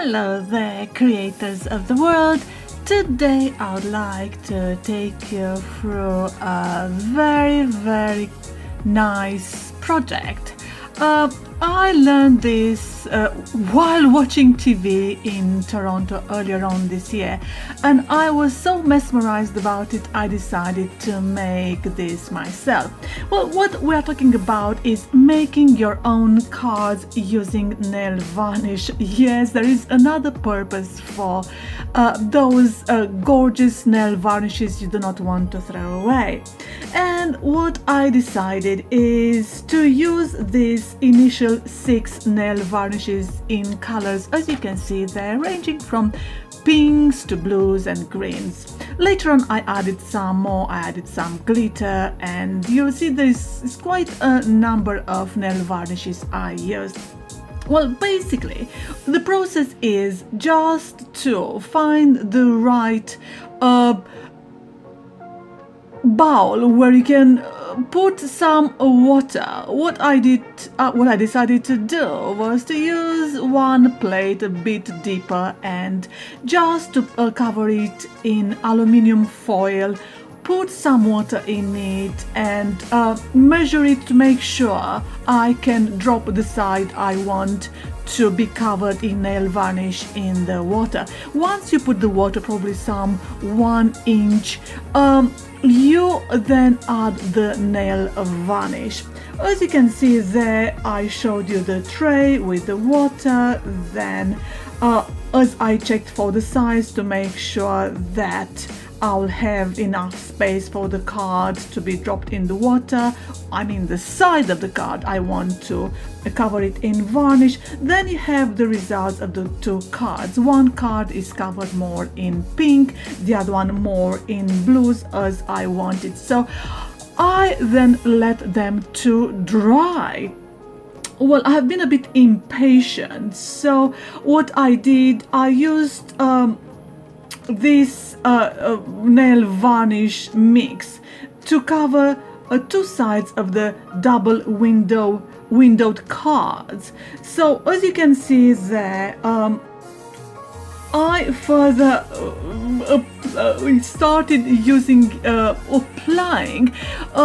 Hello there, creators of the world. Today I would like to take you through a very nice project. I learned this while watching TV in Toronto earlier on this year, and I was so mesmerized about it I decided to make this myself. Well, what we're talking about is making your own cards using nail varnish. Yes, there is another purpose for those gorgeous nail varnishes you do not want to throw away. And what I decided is to use these initial 6 nail varnishes in colors, as you can see there, ranging from pinks to blues and greens. Later on I added some more, I added some glitter, and you'll see there's quite a number of nail varnishes I used. Well, basically the process is just to find the right bowl where you can put some water. What I decided to do was to use one plate a bit deeper and just to cover it in aluminium foil, put some water in it and measure it to make sure I can drop the side I want to be covered in nail varnish in the water. Once you put the water, probably some 1 inch, you then add the nail varnish. As you can see there, I showed you the tray with the water. Then as I checked for the size to make sure that I'll have enough space for the card to be dropped in the water, I mean the side of the card I want to cover it in varnish. Then you have the results of the 2 cards. One card is covered more in pink, the other one more in blues as I wanted. So I then let them to dry. Well, I have been a bit impatient, so what I did, I used this nail varnish mix to cover 2 sides of the double windowed cards. So as you can see there, I further started using applying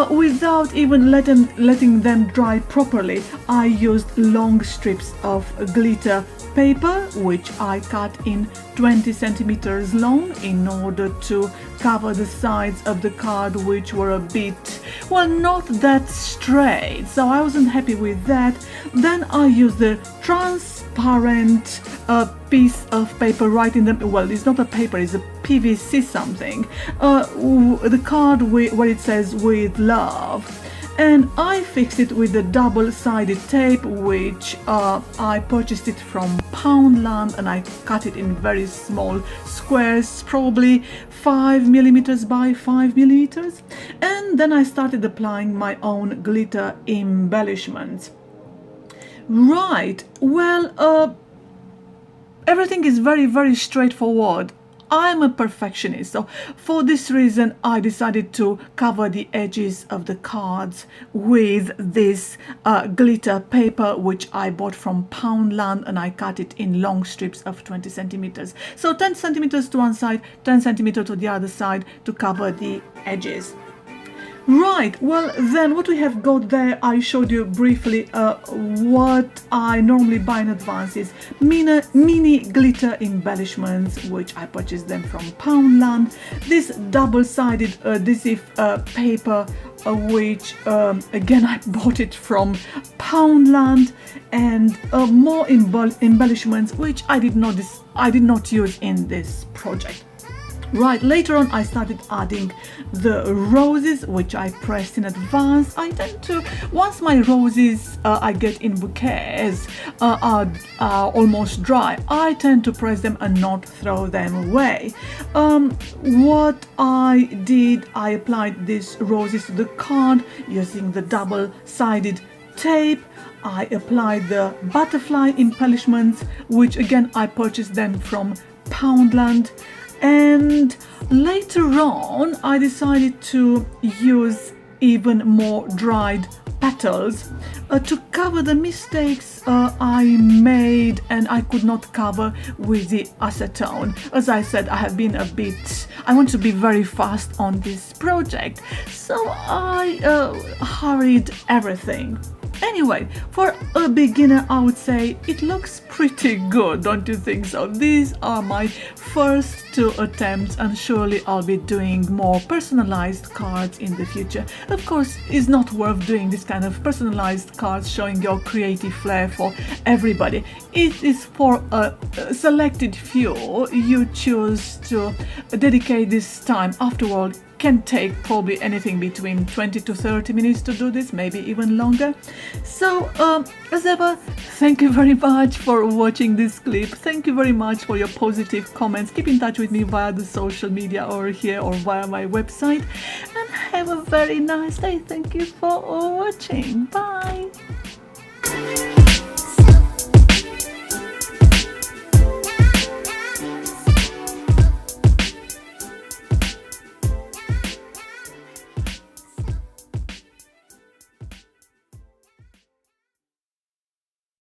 without even letting them dry properly. I used long strips of glitter paper, which I cut in 20 centimeters long in order to cover the sides of the card, which were a bit, well, not that straight, so I wasn't happy with that. Then I used the transparent piece of paper right in the, well, it's not a paper, it's a PVC something, the card where it says "with love", and I fixed it with the double-sided tape, which I purchased it from Poundland, and I cut it in very small squares, probably 5 millimeters by 5 millimeters. And then I started applying my own glitter embellishments. Right, well, everything is very straightforward. I'm a perfectionist, so for this reason I decided to cover the edges of the cards with this glitter paper, which I bought from Poundland, and I cut it in long strips of 20 centimeters. So 10 centimeters to one side, 10 centimeters to the other side to cover the edges. Right, well then what we have got there, I showed you briefly what I normally buy in advance is mini glitter embellishments, which I purchased them from Poundland. This double-sided adhesive paper, which again I bought it from Poundland, and more embellishments which I did not use in this project. Right, later on I started adding the roses, which I pressed in advance. I tend to, once my roses I get in bouquets are almost dry, I tend to press them and not throw them away. What I did, I applied these roses to the card using the double-sided tape. I applied the butterfly embellishments, which again I purchased them from Poundland. And later on I decided to use even more dried petals to cover the mistakes I made and I could not cover with the acetone. As I said, I want to be very fast on this project, so I hurried everything. Anyway, for a beginner, I would say it looks pretty good, don't you think so? These are my first 2 attempts, and surely I'll be doing more personalized cards in the future. Of course, it's not worth doing this kind of personalized cards showing your creative flair for everybody. It is for a selected few. You choose to dedicate this time. After all, can take probably anything between 20 to 30 minutes to do this, maybe even longer. So, as ever, thank you very much for watching this clip. Thank you very much for your positive comments. Keep in touch with me via the social media or here or via my website. And have a very nice day. Thank you for watching. Bye.